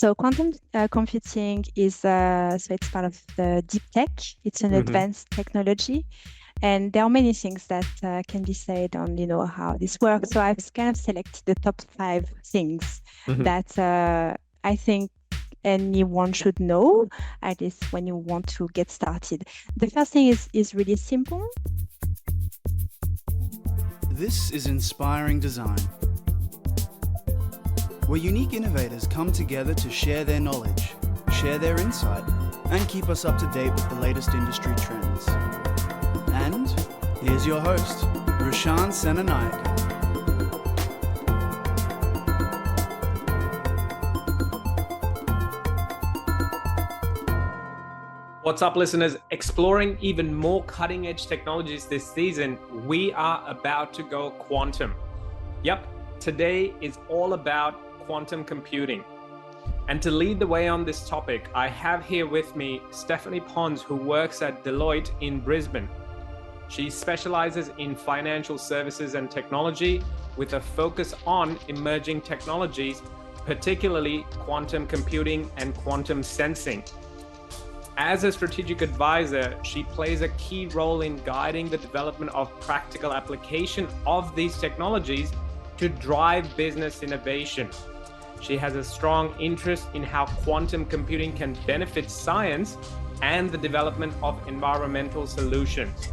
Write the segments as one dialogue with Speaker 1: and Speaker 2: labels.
Speaker 1: So quantum computing is so it's part of the deep tech. It's an advanced technology, and there are many things that can be said on how this works. So I've kind of selected the top 5 things that I think anyone should know, at least when you want to get started. The first thing is really simple.
Speaker 2: This is Inspiring Design, where unique innovators come together to share their knowledge, share their insight, and keep us up to date with the latest industry trends. And here's your host, Rashan Senanayake.
Speaker 3: What's up, listeners? Exploring even more cutting-edge technologies this season, we are about to go quantum. Yep, today is all about quantum computing. And to lead the way on this topic, I have here with me Stephanie Pons, who works at Deloitte in Brisbane. She specializes in financial services and technology with a focus on emerging technologies, particularly quantum computing and quantum sensing. As a strategic advisor, she plays a key role in guiding the development of practical application of these technologies to drive business innovation. She has a strong interest in how quantum computing can benefit science and the development of environmental solutions.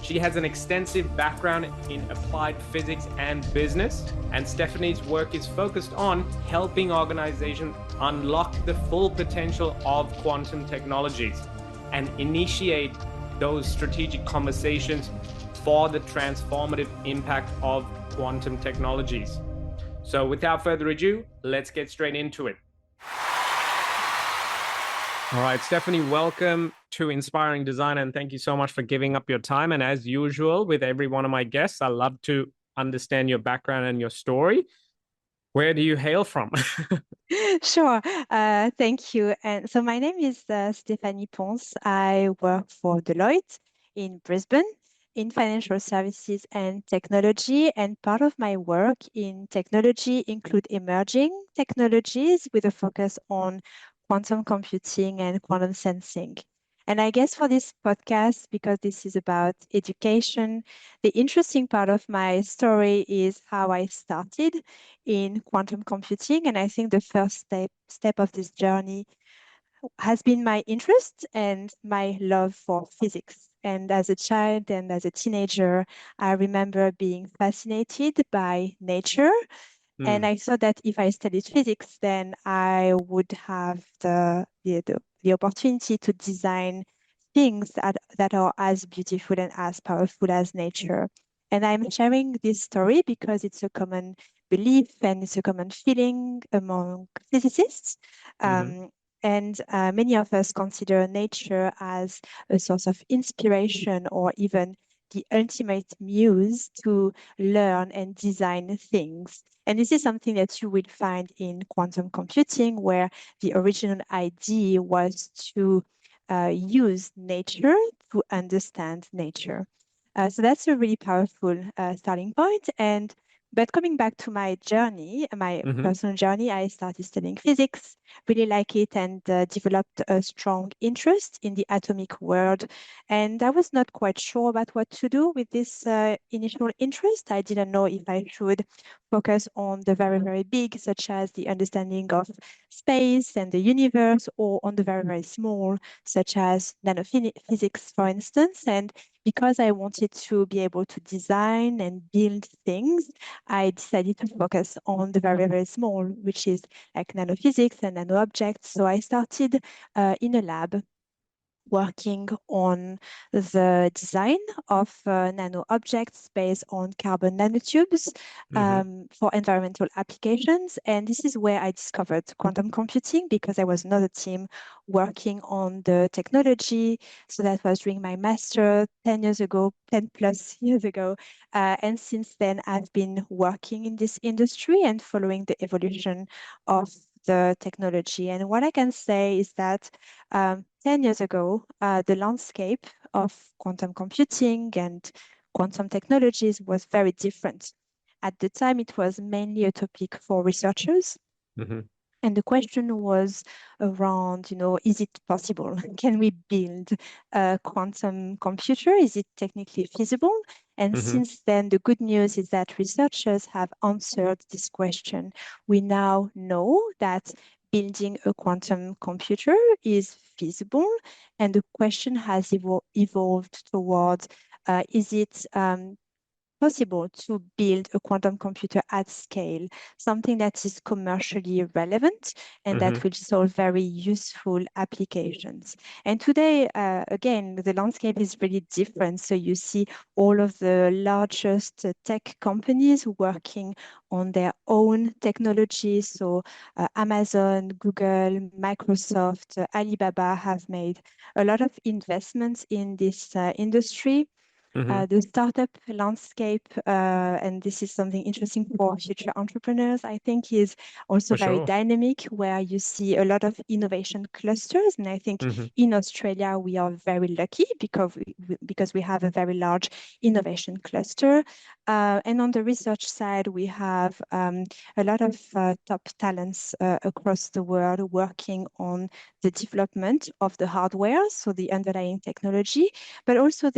Speaker 3: She has an extensive background in applied physics and business, and Stephanie's work is focused on helping organizations unlock the full potential of quantum technologies and initiate those strategic conversations for the transformative impact of quantum technologies. So without further ado, let's get straight into it. All right, Stephanie, welcome to Inspiring Design, and thank you so much for giving up your time. And as usual, with every one of my guests, I love to understand your background and your story. Where do you hail from?
Speaker 1: Sure. Thank you. And so my name is Stephanie Pons. I work for Deloitte in Brisbane in financial services and technology. And part of my work in technology include emerging technologies with a focus on quantum computing and quantum sensing. And I guess for this podcast, because this is about education, the interesting part of my story is how I started in quantum computing. And I think the first step of this journey has been my interest and my love for physics. And as a child and as a teenager, I remember being fascinated by nature. And I thought that if I studied physics, then I would have the opportunity to design things that are as beautiful and as powerful as nature. And I'm sharing this story because it's a common belief and it's a common feeling among physicists. And many of us consider nature as a source of inspiration or even the ultimate muse to learn and design things. And this is something that you will find in quantum computing, where the original idea was to use nature to understand nature. So that's a really powerful starting point. But coming back to my journey, my personal journey, I started studying physics, really like it, and developed a strong interest in the atomic world. And I was not quite sure about what to do with this initial interest. I didn't know if I should focus on the very, very big, such as the understanding of space and the universe, or on the very, very small, such as nanophysics, for instance. And because I wanted to be able to design and build things, I decided to focus on the very, very small, which is like nanophysics and nano objects. So I started in a lab working on the design of nano objects based on carbon nanotubes for environmental applications. And this is where I discovered quantum computing, because I was another team working on the technology. So that was during my master 10 plus years ago. And since then, I've been working in this industry and following the evolution of the technology. And what I can say is that 10 years ago, the landscape of quantum computing and quantum technologies was very different. At the time, it was mainly a topic for researchers. And the question was around, is it possible? Can we build a quantum computer? Is it technically feasible? And since then, the good news is that researchers have answered this question. We now know that building a quantum computer is feasible, and the question has evolved towards, is it possible to build a quantum computer at scale, something that is commercially relevant and that will solve very useful applications. And today, again, the landscape is really different. So you see all of the largest tech companies working on their own technology. So Amazon, Google, Microsoft, Alibaba have made a lot of investments in this industry. The startup landscape, and this is something interesting for future entrepreneurs, I think, is also
Speaker 3: For
Speaker 1: very
Speaker 3: sure.
Speaker 1: dynamic, where you see a lot of innovation clusters. And I think in Australia, we are very lucky because we have a very large innovation cluster. And on the research side, we have a lot of top talents across the world working on the development of the hardware, so the underlying technology, but also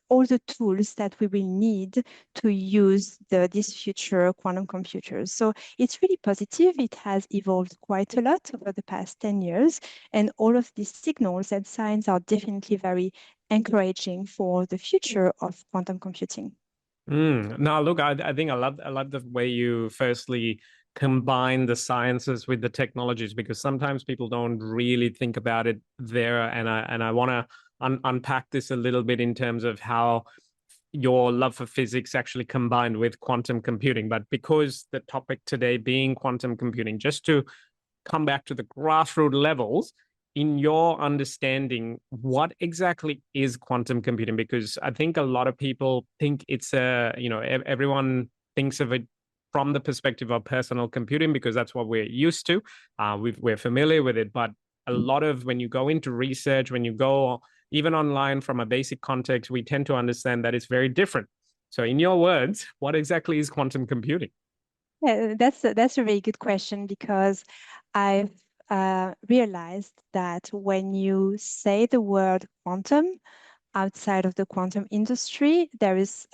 Speaker 1: all the tools that we will need to use these future quantum computers. So it's really positive. It has evolved quite a lot over the past 10 years. And all of these signals and signs are definitely very encouraging for the future of quantum computing.
Speaker 3: No, look, I think I love the way you firstly combine the sciences with the technologies, because sometimes people don't really think about it there. And I want to unpack this a little bit in terms of how your love for physics actually combined with quantum computing. But because the topic today being quantum computing, just to come back to the grassroots levels, in your understanding, what exactly is quantum computing? Because I think a lot of people think it's everyone thinks of it from the perspective of personal computing, because that's what we're used to. We're familiar with it. But a lot of, when you go into research, when you go even online from a basic context, we tend to understand that it's very different. So in your words, what exactly is quantum computing?
Speaker 1: Yeah, that's a very good question, because I've realized that when you say the word quantum outside of the quantum industry, there is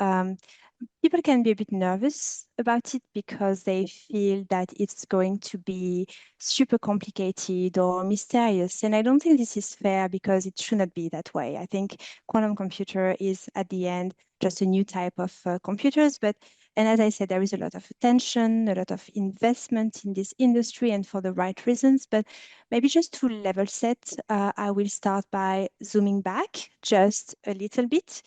Speaker 1: people can be a bit nervous about it because they feel that it's going to be super complicated or mysterious. And I don't think this is fair, because it should not be that way. I think quantum computer is at the end just a new type of computers. And as I said, there is a lot of attention, a lot of investment in this industry, and for the right reasons. But maybe just to level set, I will start by zooming back just a little bit.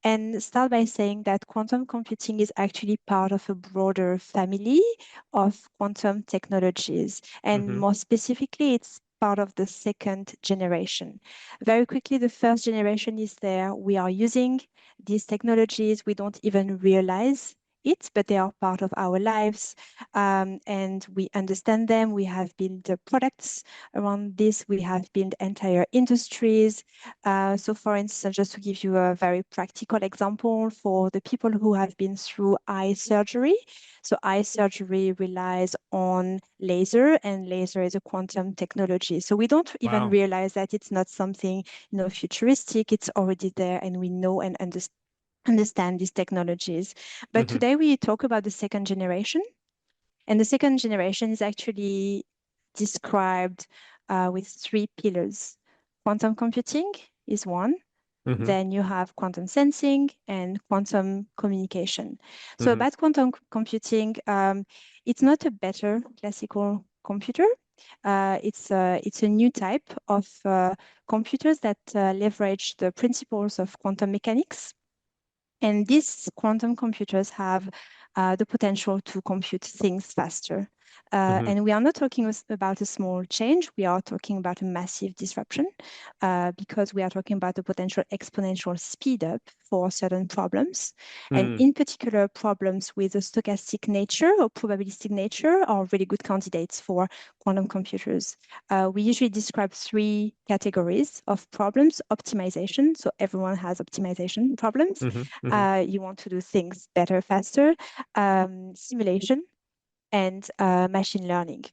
Speaker 1: And start by saying that quantum computing is actually part of a broader family of quantum technologies. And more specifically, it's part of the second generation. Very quickly, the first generation is there. We are using these technologies. We don't even realize it, but they are part of our lives, and we understand them. We have built products around this. We have built entire industries. So for instance, just to give you a very practical example, for the people who have been through eye surgery, so eye surgery relies on laser, and laser is a quantum technology. So we don't even realize that it's not something futuristic. It's already there, and we know and understand these technologies. But today we talk about the second generation. And the second generation is actually described with three pillars. Quantum computing is one. Then you have quantum sensing and quantum communication. So about quantum computing, it's not a better classical computer. It's a new type of computers that leverage the principles of quantum mechanics. And these quantum computers have the potential to compute things faster. And we are not talking about a small change. We are talking about a massive disruption, because we are talking about the potential exponential speed up for certain problems. And in particular, problems with a stochastic nature or probabilistic nature are really good candidates for quantum computers. We usually describe three categories of problems: optimization. So everyone has optimization problems. You want to do things better, faster. Simulation, and machine learning.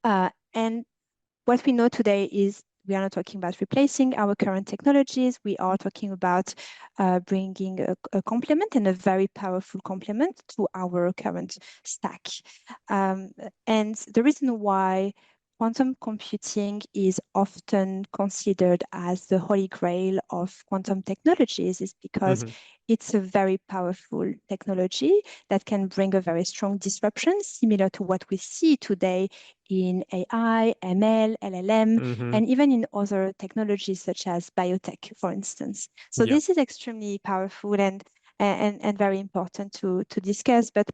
Speaker 1: And what we know today is we are not talking about replacing our current technologies. We are talking about bringing a complement and a very powerful complement to our current stack. And the reason why quantum computing is often considered as the holy grail of quantum technologies is because it's a very powerful technology that can bring a very strong disruption, similar to what we see today in AI, ML, LLM, and even in other technologies such as biotech, for instance. So
Speaker 3: Yeah.
Speaker 1: this is extremely powerful and very important to discuss. But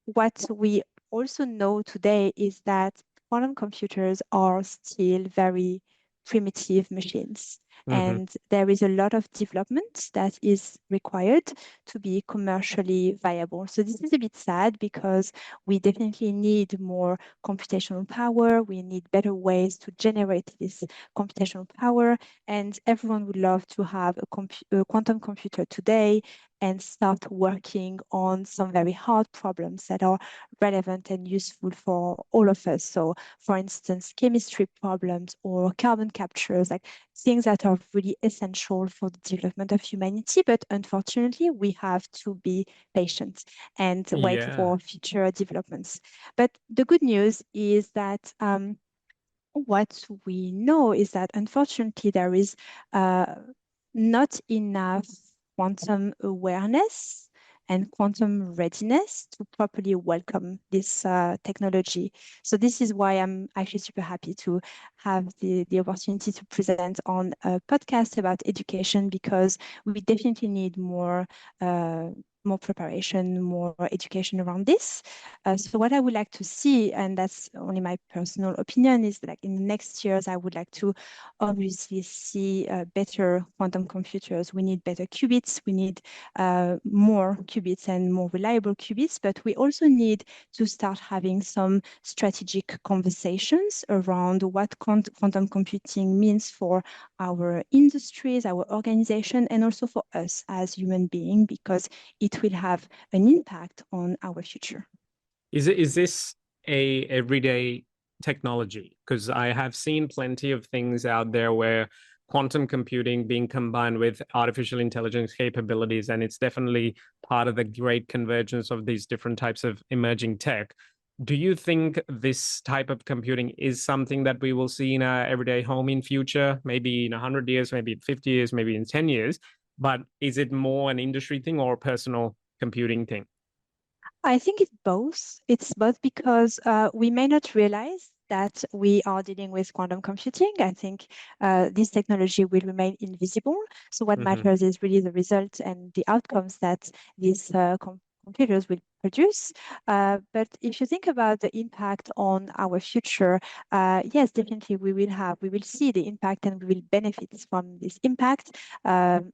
Speaker 1: what we also know today is that quantum computers are still very primitive machines. And there is a lot of development that is required to be commercially viable. So this is a bit sad because we definitely need more computational power. We need better ways to generate this computational power. And everyone would love to have a quantum computer today and start working on some very hard problems that are relevant and useful for all of us. So, for instance, chemistry problems or carbon captures, like things that are really essential for the development of humanity. But unfortunately, we have to be patient and wait
Speaker 3: Yeah.
Speaker 1: for future developments. But the good news is that what we know is that unfortunately there is not enough quantum awareness and quantum readiness to properly welcome this technology. So this is why I'm actually super happy to have the opportunity to present on a podcast about education, because we definitely need more preparation, more education around this. So what I would like to see, and that's only my personal opinion, is like in the next years, I would like to obviously see better quantum computers. We need better qubits. We need more qubits and more reliable qubits, but we also need to start having some strategic conversations around what quantum computing means for our industries, our organization, and also for us as human beings, because it will have an impact on our future.
Speaker 3: Is this a everyday technology? Because I have seen plenty of things out there where quantum computing being combined with artificial intelligence capabilities, and it's definitely part of the great convergence of these different types of emerging tech. Do you think this type of computing is something that we will see in our everyday home in future, maybe in 100 years, maybe in 50 years, maybe in 10 years? But is it more an industry thing or a personal computing thing?
Speaker 1: I think it's both. It's both because we may not realize that we are dealing with quantum computing. I think this technology will remain invisible. So what matters is really the result and the outcomes that these computers will produce. But if you think about the impact on our future, yes, definitely we will see the impact and we will benefit from this impact.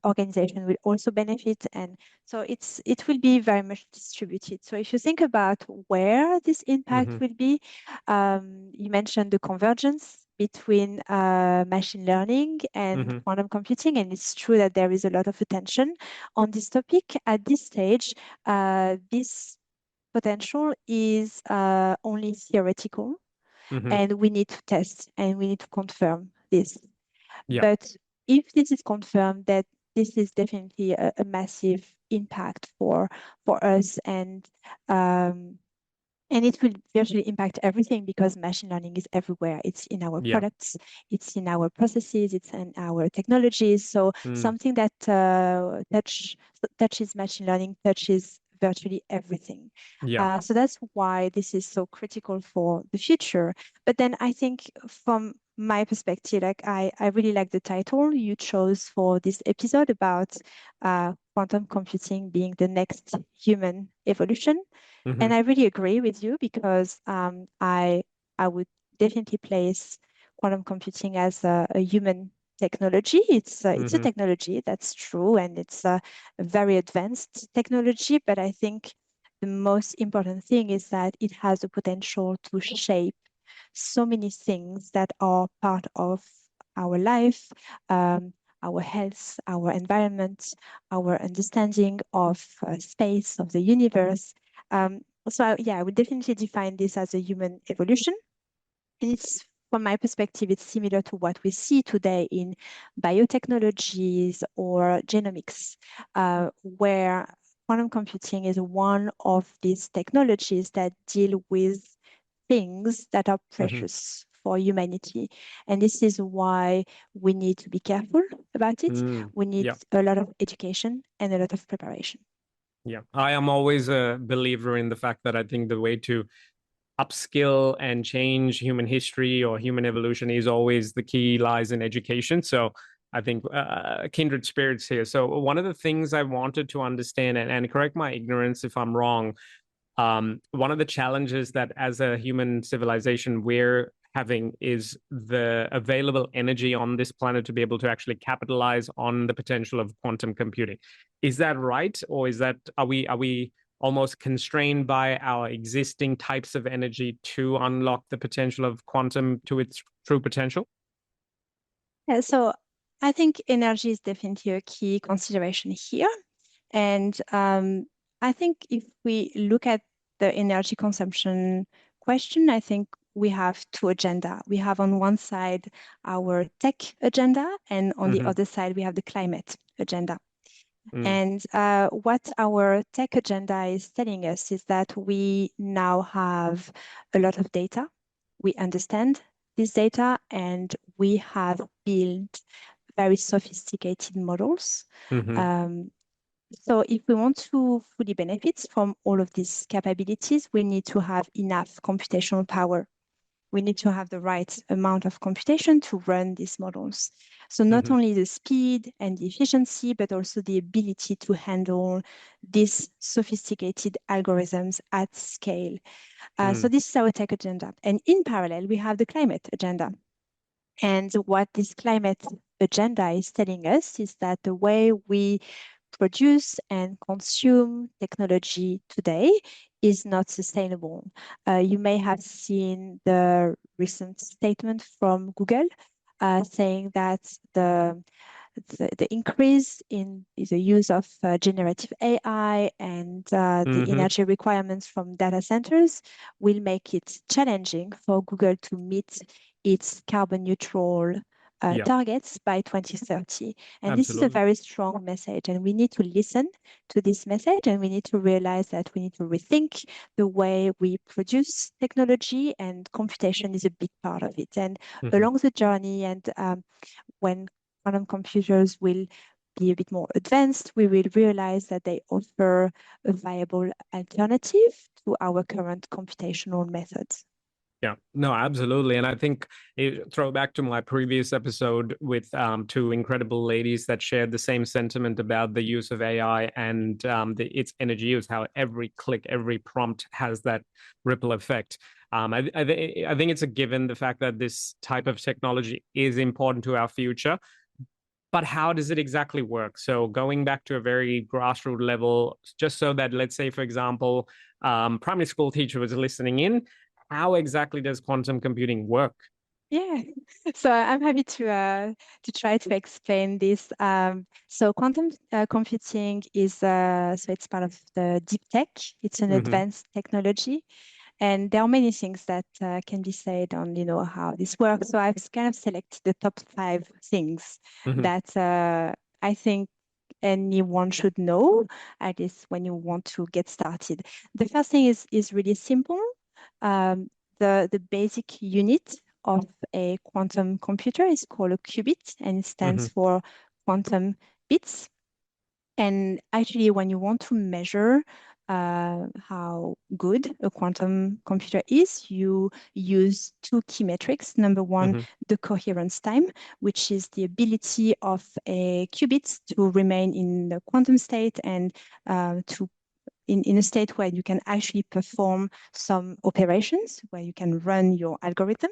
Speaker 1: Organization will also benefit, and so it will be very much distributed. So if you think about where this impact will be, you mentioned the convergence between machine learning and quantum computing, and it's true that there is a lot of attention on this topic. At this stage, this potential is only theoretical, and we need to test and we need to confirm this.
Speaker 3: Yeah.
Speaker 1: But if this is confirmed, that this is definitely a massive impact for us, and it will virtually impact everything, because machine learning is everywhere. It's in our
Speaker 3: Yeah.
Speaker 1: products, it's in our processes, it's in our technologies. So something that touches machine learning touches virtually everything.
Speaker 3: Yeah.
Speaker 1: So that's why this is so critical for the future. But then I think from my perspective, like I really like the title you chose for this episode about quantum computing being the next human evolution. And I really agree with you, because I would definitely place quantum computing as a human technology. It's a technology, that's true, and it's a very advanced technology. But I think the most important thing is that it has the potential to shape so many things that are part of our life, our health, our environment, our understanding of space, of the universe. So yeah, I would definitely define this as a human evolution. And it's, from my perspective, it's similar to what we see today in biotechnologies or genomics, where quantum computing is one of these technologies that deal with things that are precious for humanity. And this is why we need to be careful about it. We need
Speaker 3: Yeah.
Speaker 1: a lot of education and a lot of preparation.
Speaker 3: Yeah. I am always a believer in the fact that I think the way to upskill and change human history or human evolution is always the key lies in education. So I think kindred spirits here. So one of the things I wanted to understand, and correct my ignorance if I'm wrong, one of the challenges that as a human civilization we're having is the available energy on this planet to be able to actually capitalize on the potential of quantum computing. Is that right? Or is that, are we almost constrained by our existing types of energy to unlock the potential of quantum to its true potential?
Speaker 1: Yeah, so I think energy is definitely a key consideration here. And I think if we look at the energy consumption question, I think we have two agendas. We have on one side our tech agenda, and on the other side, we have the climate agenda. And what our tech agenda is telling us is that we now have a lot of data. We understand this data, and we have built very sophisticated models. So if we want to fully benefit from all of these capabilities, we need to have enough computational power. We need to have the right amount of computation to run these models. So not only the speed and the efficiency, but also the ability to handle these sophisticated algorithms at scale. So this is our tech agenda. And in parallel, we have the climate agenda. And what this climate agenda is telling us is that the way we produce and consume technology today is not sustainable. You may have seen the recent statement from Google saying that the increase in the use of generative AI and the energy requirements from data centers will make it challenging for Google to meet its carbon neutral targets by 2030. And this is a very strong message, and we need to listen to this message, and we need to realize that we need to rethink the way we produce technology, and computation is a big part of it. And along the journey, and when quantum computers will be a bit more advanced, we will realize that they offer a viable alternative to our current computational methods.
Speaker 3: Yeah, no, absolutely. And I think throw back to my previous episode with two incredible ladies that shared the same sentiment about the use of AI and its energy use, how every click, every prompt has that ripple effect. I think it's a given, the fact that this type of technology is important to our future. But how does it exactly work? So going back to a very grassroots level, just so that, let's say, for example, primary school teacher was listening in, how exactly does quantum computing work?
Speaker 1: Yeah, so I'm happy to try to explain this. So quantum computing is so it's part of the deep tech. It's an advanced technology, and there are many things that can be said on how this works. So I've kind of selected the top 5 things that I think anyone should know, at least when you want to get started. The first thing is really simple. The basic unit of a quantum computer is called a qubit, and it stands for quantum bits. And actually, when you want to measure how good a quantum computer is, you use 2 key metrics. Number one, the coherence time, which is the ability of a qubit to remain in the quantum state and in a state where you can actually perform some operations, where you can run your algorithm.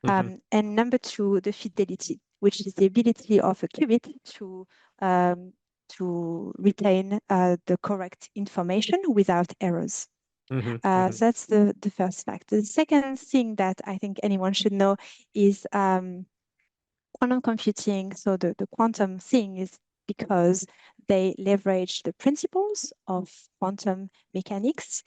Speaker 1: And number 2, the fidelity, which is the ability of a qubit to retain the correct information without errors. So that's the first fact. The second thing that I think anyone should know is quantum computing. So the quantum thing is because they leverage the principles of quantum mechanics,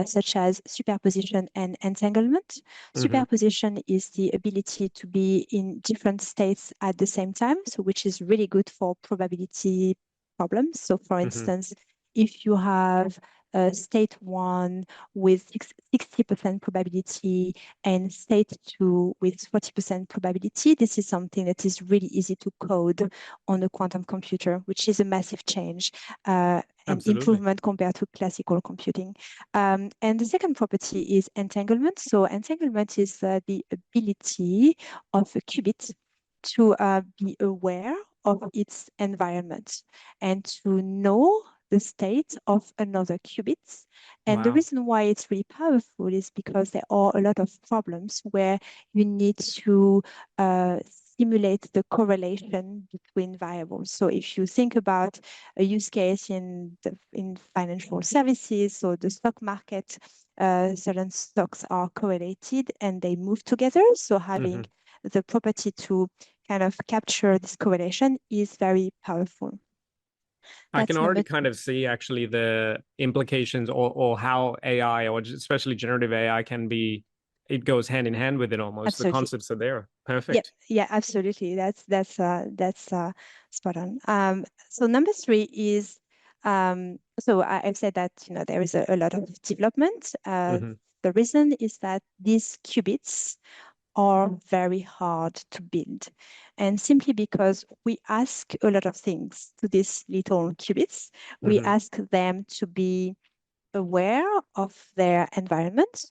Speaker 1: such as superposition and entanglement. Superposition is the ability to be in different states at the same time, so which is really good for probability problems. So for instance, if you have state 1 with 60% probability and state 2 with 40% probability, this is something that is really easy to code on a quantum computer, which is a massive change, an improvement compared to classical computing. And the second property is entanglement. So entanglement is the ability of a qubit to be aware of its environment and to know the state of another qubit. And the reason why it's really powerful is because there are a lot of problems where you need to simulate the correlation between variables. So if you think about a use case in financial services, so the stock market, certain stocks are correlated and they move together. So having the property to kind of capture this correlation is very powerful.
Speaker 3: I can already kind of see actually the implications or how AI, or especially generative AI, can be, it goes hand in hand with it almost.
Speaker 1: Absolutely.
Speaker 3: The concepts are there. Perfect.
Speaker 1: Yeah, absolutely. That's spot on. So number 3 is, so I've said that, there is a lot of development. The reason is that these qubits are very hard to build. And simply because we ask a lot of things to these little qubits, we ask them to be aware of their environment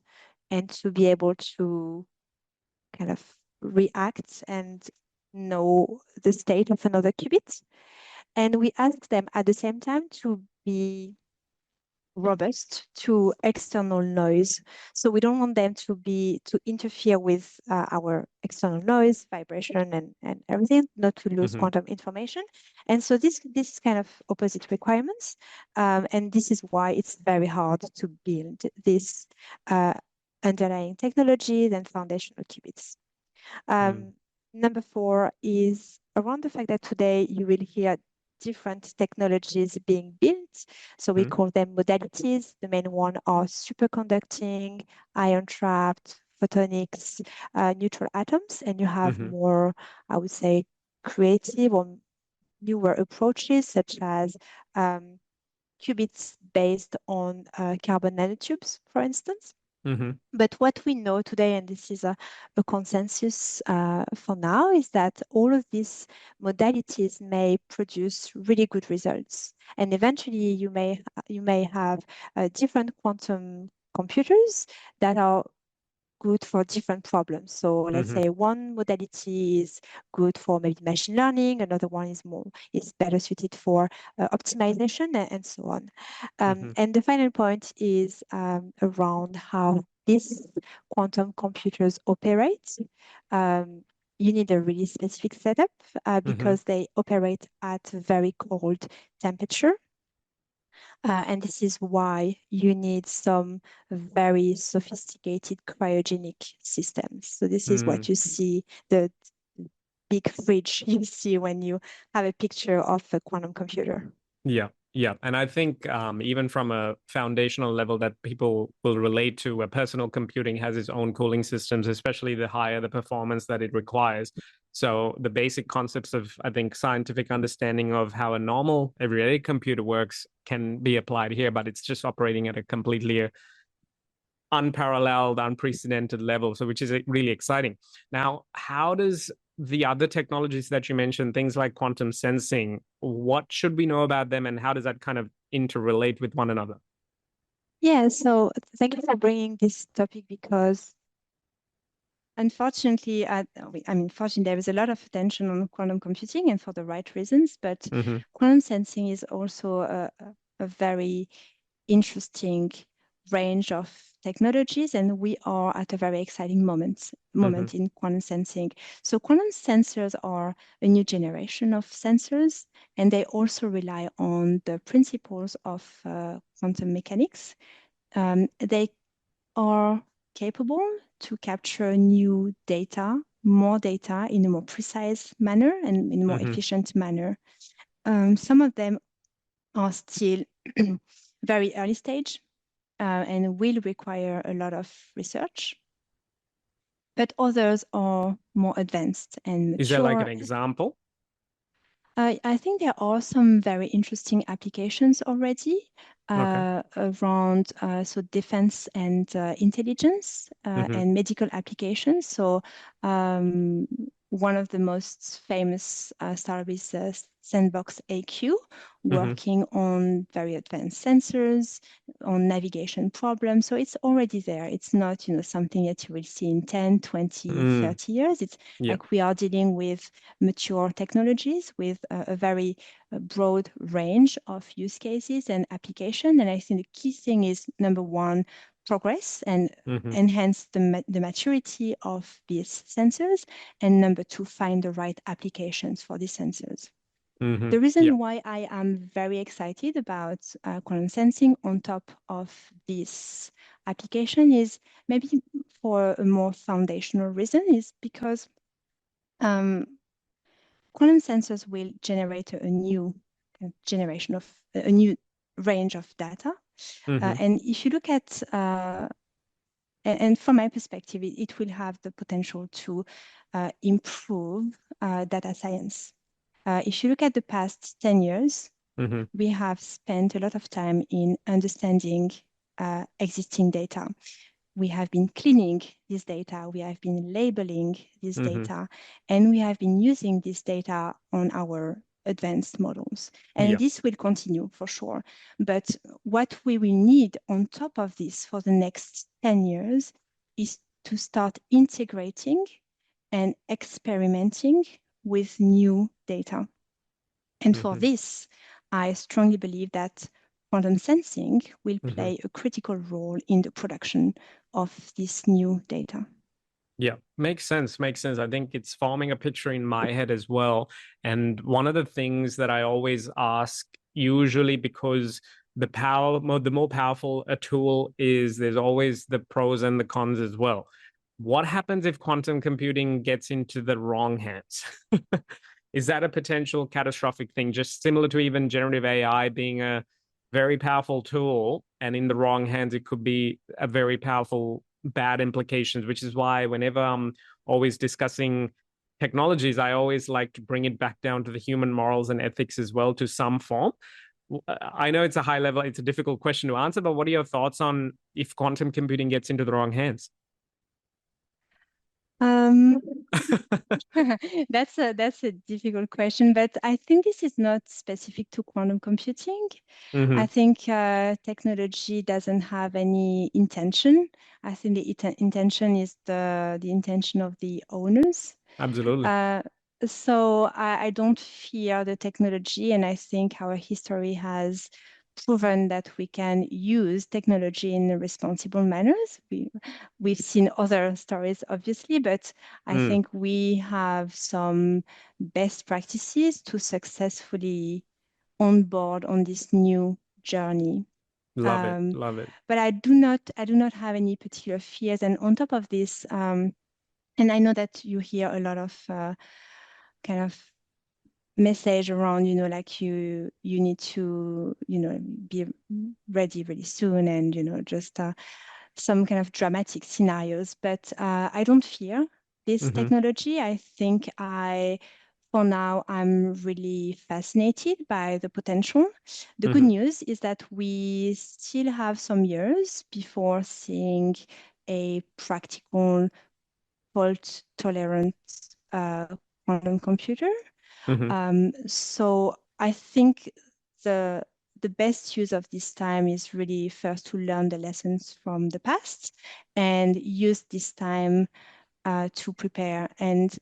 Speaker 1: and to be able to kind of react and know the state of another qubit. And we ask them at the same time to be robust to external noise. So we don't want them to interfere with our external noise, vibration, and everything, not to lose quantum information. And so this is kind of opposite requirements. And this is why it's very hard to build this underlying technologies and foundational qubits. Number 4 is around the fact that today you will hear different technologies being built. So we call them modalities. The main one are superconducting, ion-trapped, photonics, neutral atoms, and you have more, I would say, creative or newer approaches, such as qubits based on carbon nanotubes, for instance. But what we know today, and this is a consensus for now, is that all of these modalities may produce really good results. And eventually you may have different quantum computers that are good for different problems. So let's say one modality is good for maybe machine learning, another one is better suited for optimization, and so on. And the final point is around how these quantum computers operate. You need a really specific setup because they operate at a very cold temperature. And this is why you need some very sophisticated cryogenic systems. So this is what you see, the big fridge you see when you have a picture of a quantum computer.
Speaker 3: Yeah. And I think even from a foundational level that people will relate to, where personal computing has its own cooling systems, especially the higher the performance that it requires. So the basic concepts of, I think, scientific understanding of how a normal everyday computer works can be applied here, but it's just operating at a completely unparalleled, unprecedented level, so which is really exciting. Now, how does the other technologies that you mentioned, things like quantum sensing, what should we know about them and how does that kind of interrelate with one another?
Speaker 1: Yeah, so thank you for bringing this topic because unfortunately, fortunately, there is a lot of attention on quantum computing and for the right reasons, but quantum sensing is also a very interesting range of technologies, and we are at a very exciting moment in quantum sensing. So quantum sensors are a new generation of sensors, and they also rely on the principles of quantum mechanics. They are capable to capture new data, more data in a more precise manner and in a more efficient manner. some of them are still very early stage and will require a lot of research. But others are more advanced and mature.
Speaker 3: Is there like an example?
Speaker 1: I think there are some very interesting applications already around defense and intelligence and medical applications. So one of the most famous startup is Sandbox AQ, working on very advanced sensors, on navigation problems. So it's already there. It's not, something that you will see in 10, 20, 30 years. It's like we are dealing with mature technologies with a very broad range of use cases and application. And I think the key thing is, number one, progress and enhance the maturity of these sensors. And number two, find the right applications for these sensors. The reason why I am very excited about quantum sensing on top of this application is maybe for a more foundational reason, is because quantum sensors will generate a new generation of a new range of data. And if you look at, and from my perspective, it will have the potential to improve data science. If you look at the past 10 years, we have spent a lot of time in understanding existing data. We have been cleaning this data, we have been labeling this data, and we have been using this data on our advanced models. And this will continue for sure. But what we will need on top of this for the next 10 years is to start integrating and experimenting with new data. And for this, I strongly believe that quantum sensing will play a critical role in the production of this new data.
Speaker 3: Yeah, makes sense. Makes sense. I think it's forming a picture in my head as well. And one of the things that I always ask, usually because the more powerful a tool is, there's always the pros and the cons as well. What happens if quantum computing gets into the wrong hands? Is that a potential catastrophic thing? Just similar to even generative AI being a very powerful tool, and in the wrong hands, it could be a very powerful bad implications, which is why whenever I'm always discussing technologies, I always like to bring it back down to the human morals and ethics as well, to some form. I know it's a high level, it's a difficult question to answer, but what are your thoughts on if quantum computing gets into the wrong hands?
Speaker 1: That's a difficult question, but I think this is not specific to quantum computing. I think technology doesn't have any intention. I think the intention is the intention of the owners.
Speaker 3: Absolutely.
Speaker 1: So I don't fear the technology, and I think our history has proven that we can use technology in responsible manners. We've seen other stories, obviously, but I think we have some best practices to successfully onboard on this new journey.
Speaker 3: Love it.
Speaker 1: But I do not have any particular fears. And on top of this, and I know that you hear a lot of kind of message around, like you need to, be ready really soon, and, just some kind of dramatic scenarios. But I don't fear this technology. I think for now, I'm really fascinated by the potential. The good news is that we still have some years before seeing a practical fault-tolerant quantum computer. So I think the best use of this time is really first to learn the lessons from the past and use this time to prepare and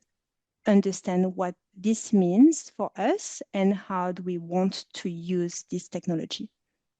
Speaker 1: understand what this means for us and how do we want to use this technology.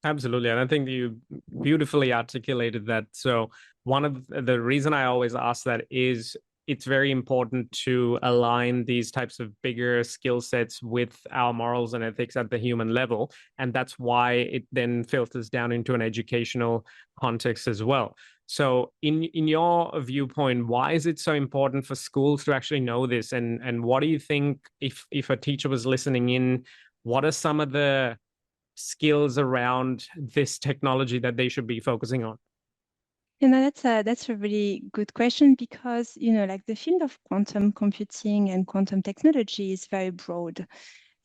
Speaker 3: Absolutely. And I think you beautifully articulated that. So one of the reason I always ask that is it's very important to align these types of bigger skill sets with our morals and ethics at the human level. And that's why it then filters down into an educational context as well. So in your viewpoint, why is it so important for schools to actually know this? And what do you think if a teacher was listening in, what are some of the skills around this technology that they should be focusing on?
Speaker 1: That's a really good question because, like the field of quantum computing and quantum technology is very broad.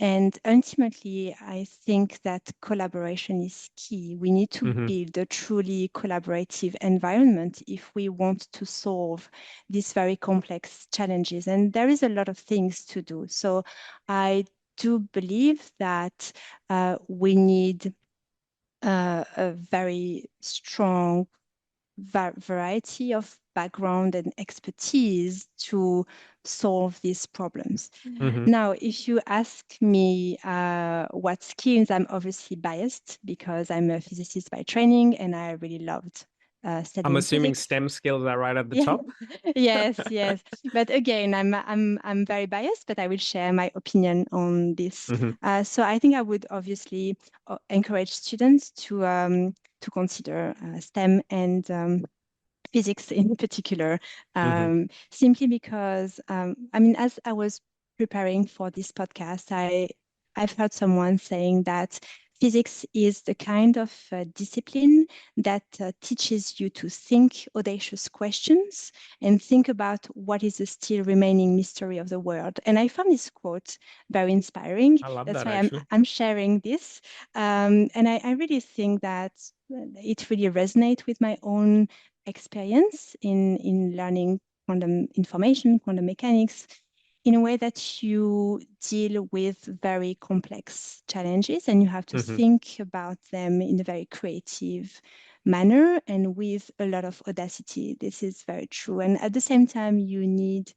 Speaker 1: And ultimately, I think that collaboration is key. We need to build a truly collaborative environment if we want to solve these very complex challenges. And there is a lot of things to do. So I do believe that we need a very strong variety of background and expertise to solve these problems. Now, if you ask me what skills, I'm obviously biased because I'm a physicist by training and I really loved
Speaker 3: I'm
Speaker 1: studying
Speaker 3: assuming
Speaker 1: physics.
Speaker 3: STEM skills are right at the
Speaker 1: Yeah.
Speaker 3: top.
Speaker 1: Yes. But again, I'm very biased, but I will share my opinion on this. So I think I would obviously encourage students to consider STEM and physics in particular, simply because as I was preparing for this podcast, I've heard someone saying that physics is the kind of discipline that teaches you to think audacious questions and think about what is the still remaining mystery of the world. And I found this quote very inspiring.
Speaker 3: I love
Speaker 1: That's
Speaker 3: that,
Speaker 1: why
Speaker 3: actually.
Speaker 1: I'm sharing this. And I really think that it really resonates with my own experience in learning quantum information, quantum mechanics, in a way that you deal with very complex challenges and you have to think about them in a very creative manner and with a lot of audacity. This is very true. And at the same time, you need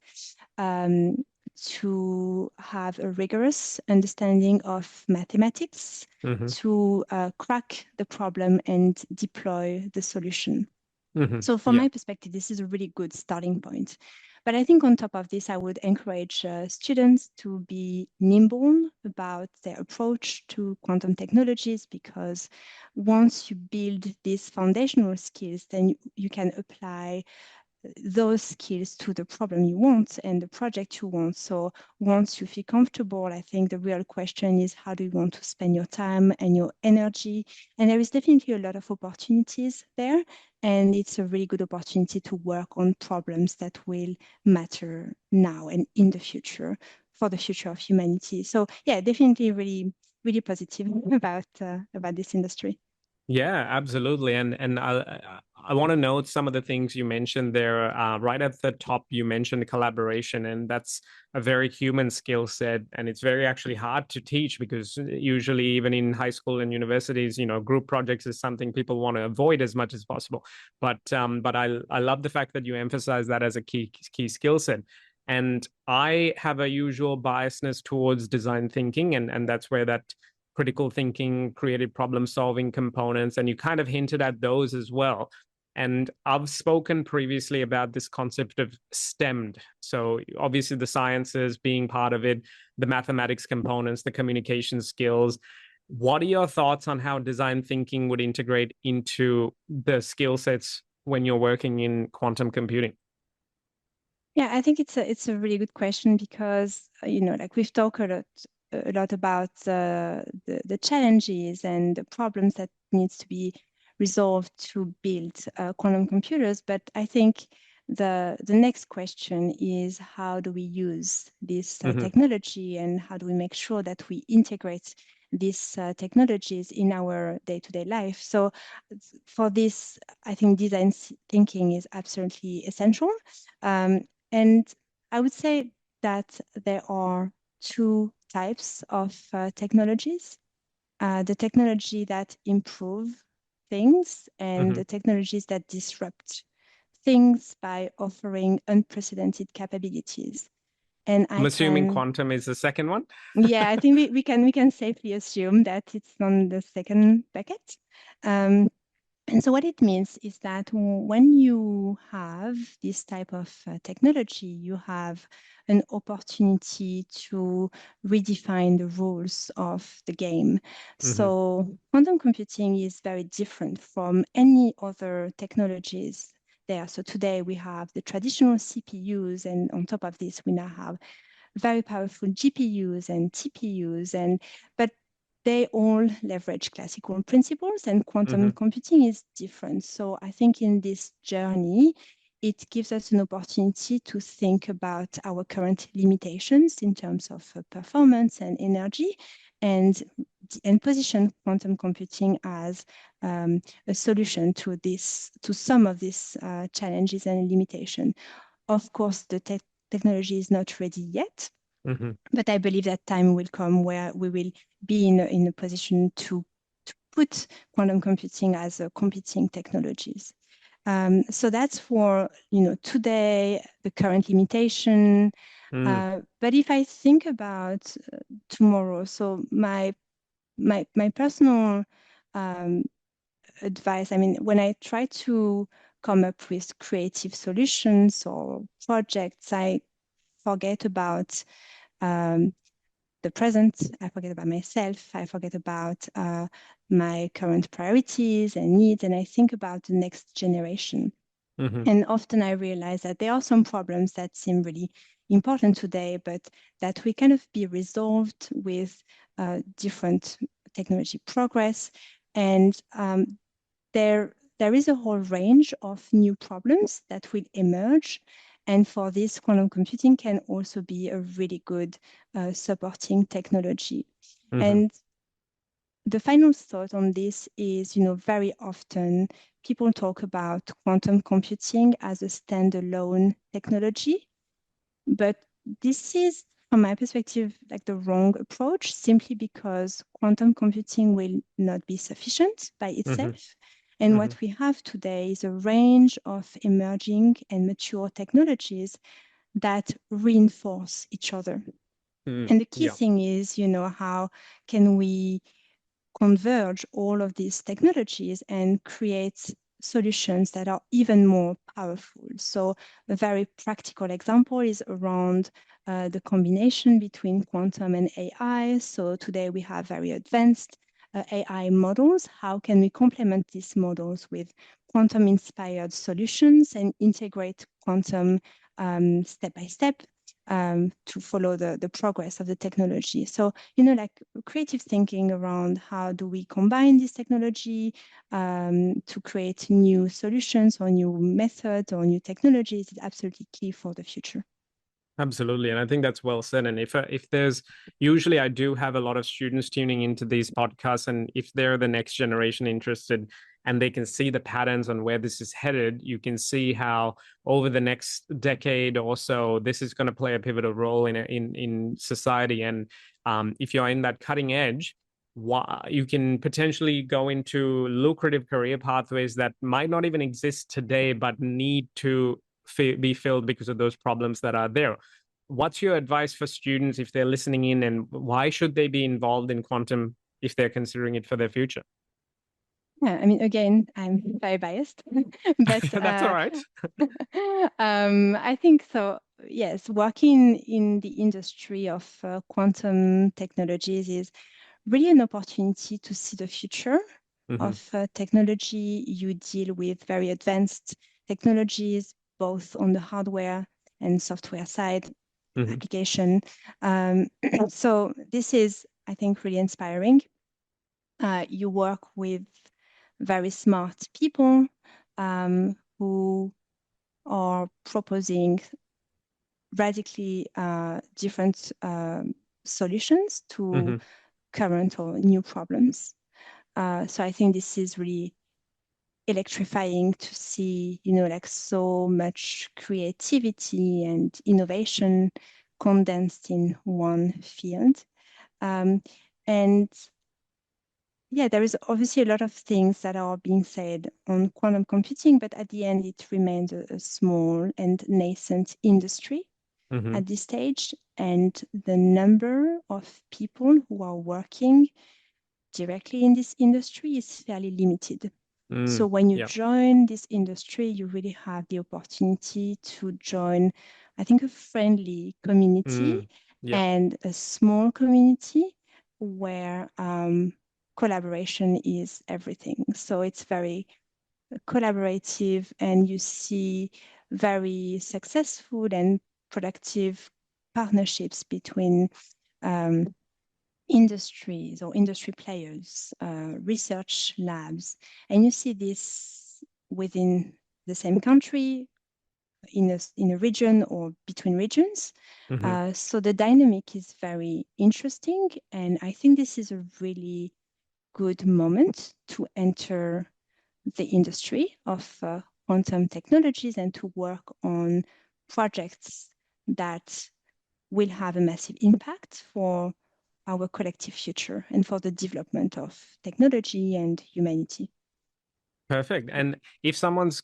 Speaker 1: to have a rigorous understanding of mathematics to crack the problem and deploy the solution. So from my perspective, this is a really good starting point. But I think on top of this, I would encourage students to be nimble about their approach to quantum technologies, because once you build these foundational skills, then you can apply those skills to the problem you want and the project you want. So once you feel comfortable, I think the real question is, how do you want to spend your time and your energy? And there is definitely a lot of opportunities there. And it's a really good opportunity to work on problems that will matter now and in the future for the future of humanity. So yeah, definitely really, really positive about this industry.
Speaker 3: Yeah, absolutely. And I want to note some of the things you mentioned there. Right at the top, you mentioned collaboration, and that's a very human skill set, and it's very actually hard to teach because usually, even in high school and universities, group projects is something people want to avoid as much as possible. But I love the fact that you emphasize that as a key skill set. And I have a usual biasness towards design thinking, and that's where that critical thinking, creative problem solving components, and you kind of hinted at those as well. And I've spoken previously about this concept of STEMmed. So obviously the sciences being part of it, the mathematics components, the communication skills. What are your thoughts on how design thinking would integrate into the skill sets when you're working in quantum computing?
Speaker 1: Yeah, I think it's a really good question because like we've talked a lot about the challenges and the problems that needs to be resolved to build quantum computers. But I think the next question is, how do we use this technology and how do we make sure that we integrate these technologies in our day-to-day life? So for this, I think design thinking is absolutely essential. And I would say that there are two types of technologies. The technology that improve things and the technologies that disrupt things by offering unprecedented capabilities. And
Speaker 3: I'm assuming quantum is the second one.
Speaker 1: Yeah, I think we can safely assume that it's on the second bucket. And so what it means is that when you have this type of technology, you have an opportunity to redefine the rules of the game. So quantum computing is very different from any other technologies there. So today we have the traditional CPUs, and on top of this, we now have very powerful GPUs and TPUs. But they all leverage classical principles, and quantum computing is different. So I think in this journey, it gives us an opportunity to think about our current limitations in terms of performance and energy, and position quantum computing as a solution to some of these challenges and limitations. Of course, the technology is not ready yet, but I believe that time will come where we will be in a position to put quantum computing as a competing technologies. So that's for today, the current limitation. But if I think about tomorrow, so my personal advice, I mean, when I try to come up with creative solutions or projects, I forget about the present, I forget about myself, I forget about my current priorities and needs, and I think about the next generation. And often I realize that there are some problems that seem really important today, but that we kind of be resolved with different technology progress. And there is a whole range of new problems that will emerge. And for this, quantum computing can also be a really good supporting technology. And the final thought on this is, very often people talk about quantum computing as a standalone technology, but this is, from my perspective, like the wrong approach, simply because quantum computing will not be sufficient by itself. And what we have today is a range of emerging and mature technologies that reinforce each other. And the key thing is, how can we converge all of these technologies and create solutions that are even more powerful. So a very practical example is around the combination between quantum and AI. So today we have very advanced AI models. How can we complement these models with quantum-inspired solutions and integrate quantum step by step to follow the progress of the technology? So, like creative thinking around how do we combine this technology to create new solutions or new methods or new technologies is absolutely key for the future.
Speaker 3: Absolutely. And I think that's well said. And if there's, usually I do have a lot of students tuning into these podcasts, and if they're the next generation interested and they can see the patterns on where this is headed, you can see how over the next decade or so, this is going to play a pivotal role in society. And if you're in that cutting edge, you can potentially go into lucrative career pathways that might not even exist today, but need to be filled because of those problems that are there. What's your advice for students if they're listening in, and why should they be involved in quantum if they're considering it for their future?
Speaker 1: Yeah, I mean, again, I'm very biased, but
Speaker 3: that's all right.
Speaker 1: I think so. Yes, working in the industry of quantum technologies is really an opportunity to see the future of technology. You deal with very advanced technologies, both on the hardware and software side application. So this is, I think, really inspiring. You work with very smart people who are proposing radically different solutions to current or new problems. So I think this is really electrifying to see, like so much creativity and innovation condensed in one field. And yeah, there is obviously a lot of things that are being said on quantum computing, but at the end, it remains a small and nascent industry at this stage. And the number of people who are working directly in this industry is fairly limited. So when you join this industry, you really have the opportunity to join, I think, a friendly community and a small community where collaboration is everything. So it's very collaborative, and you see very successful and productive partnerships between industries or industry players, research labs, and you see this within the same country, in a region or between regions.
Speaker 3: Mm-hmm.
Speaker 1: So the dynamic is very interesting, and I think this is a really good moment to enter the industry of quantum technologies and to work on projects that will have a massive impact for our collective future and for the development of technology and humanity.
Speaker 3: Perfect. And if someone's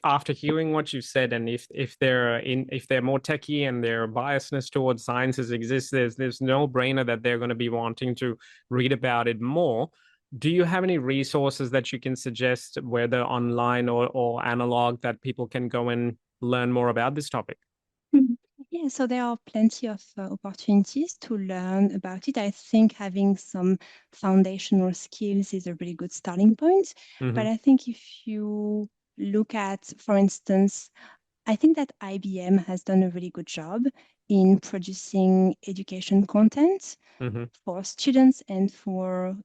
Speaker 3: after hearing what you said, and if they're more techie and their biasness towards sciences exists, there's no brainer that they're going to be wanting to read about it more. Do you have any resources that you can suggest, whether online or analog, that people can go and learn more about this topic?
Speaker 1: Yeah, so there are plenty of opportunities to learn about it. I think having some foundational skills is a really good starting point. But
Speaker 3: Mm-hmm.
Speaker 1: I think if you look at, for instance, I think that IBM has done a really good job in producing education content
Speaker 3: Mm-hmm.
Speaker 1: for students and for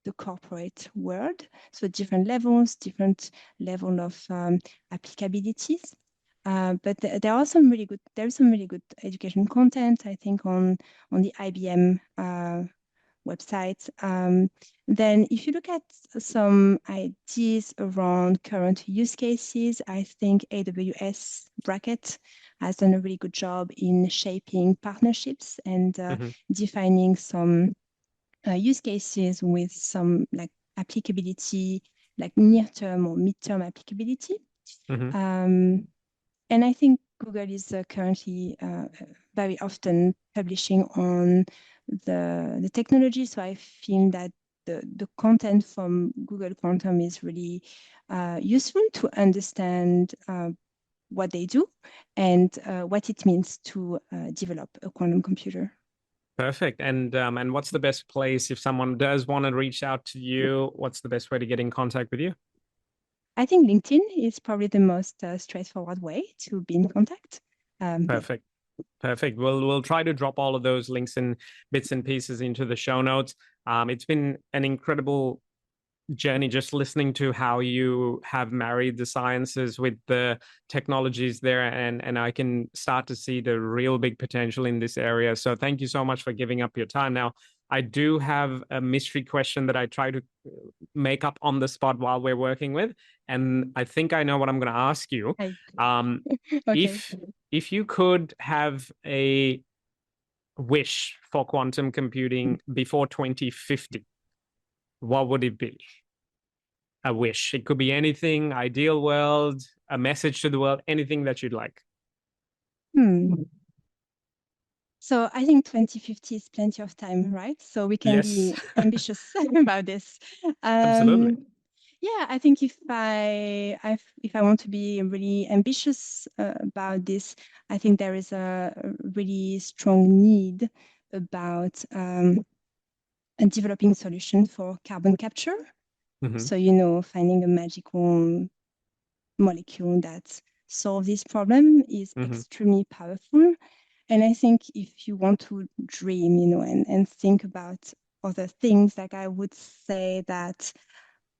Speaker 1: the corporate world. So different levels, different level of applicabilities. But there are some really good. There's some really good education content, I think, on the IBM website. Then, if you look at some ideas around current use cases, I think AWS Bracket has done a really good job in shaping partnerships and
Speaker 3: Mm-hmm.
Speaker 1: defining some use cases with some like applicability, like near-term or mid-term applicability.
Speaker 3: Mm-hmm.
Speaker 1: And I think Google is currently very often publishing on the technology. So I feel that the content from Google Quantum is really useful to understand what they do and what it means to develop a quantum computer.
Speaker 3: Perfect. And what's the best place if someone does want to reach out to you? What's the best way to get in contact with you?
Speaker 1: I think LinkedIn is probably the most straightforward way to be in contact. Yeah.
Speaker 3: Perfect. Perfect. We'll try to drop all of those links and bits and pieces into the show notes. It's been an incredible journey just listening to how you have married the sciences with the technologies there, and I can start to see the real big potential in this area. So thank you so much for giving up your time. Now, I do have a mystery question that I try to make up on the spot while we're working with, and I think I know what I'm going to ask you. Um,
Speaker 1: Okay.
Speaker 3: if you could have a wish for quantum computing before 2050, what would it be? A wish. It could be anything, ideal world, a message to the world, anything that you'd like.
Speaker 1: Hmm. So I think 2050 is plenty of time, right? So we can
Speaker 3: Yes,
Speaker 1: be ambitious about this.
Speaker 3: absolutely.
Speaker 1: Yeah, I think if I want to be really ambitious about this, I think there is a really strong need about a developing solution for carbon capture.
Speaker 3: Mm-hmm.
Speaker 1: So, finding a magical molecule that solves this problem is
Speaker 3: Mm-hmm.
Speaker 1: extremely powerful. And I think if you want to dream, and think about other things, like I would say that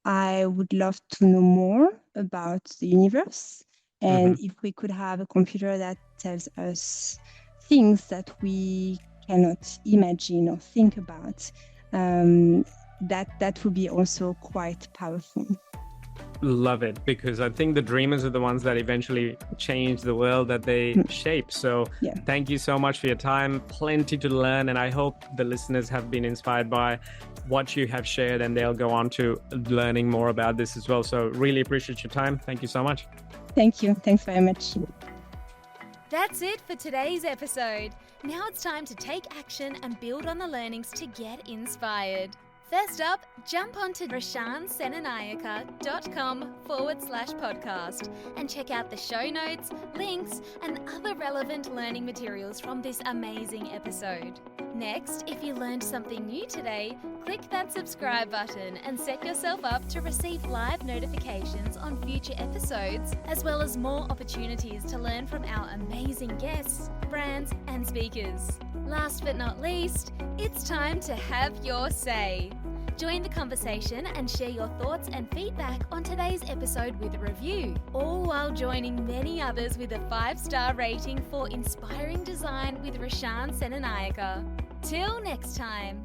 Speaker 1: I would love to know more about the universe.
Speaker 3: Mm-hmm.
Speaker 1: And if we could have a computer that tells us things that we cannot imagine or think about, that would be also quite powerful.
Speaker 3: Love it, because I think the dreamers are the ones that eventually change the world that they shape. So
Speaker 1: Yeah.
Speaker 3: thank you so much for your time. Plenty to learn, and I hope the listeners have been inspired by what you have shared, and they'll go on to learning more about this as well. So really appreciate your time. Thank you so much.
Speaker 1: Thank you. Thanks very much.
Speaker 4: That's it for today's episode. Now it's time to take action and build on the learnings to get inspired. First up, jump onto rashansenanayake.com/podcast and check out the show notes, links, and other relevant learning materials from this amazing episode. Next, if you learned something new today, click that subscribe button and set yourself up to receive live notifications on future episodes, as well as more opportunities to learn from our amazing guests, brands, and speakers. Last but not least, it's time to have your say. Join the conversation and share your thoughts and feedback on today's episode with a review, all while joining many others with a 5-star rating for Inspiring Design with Rashan Senanayake. Till next time.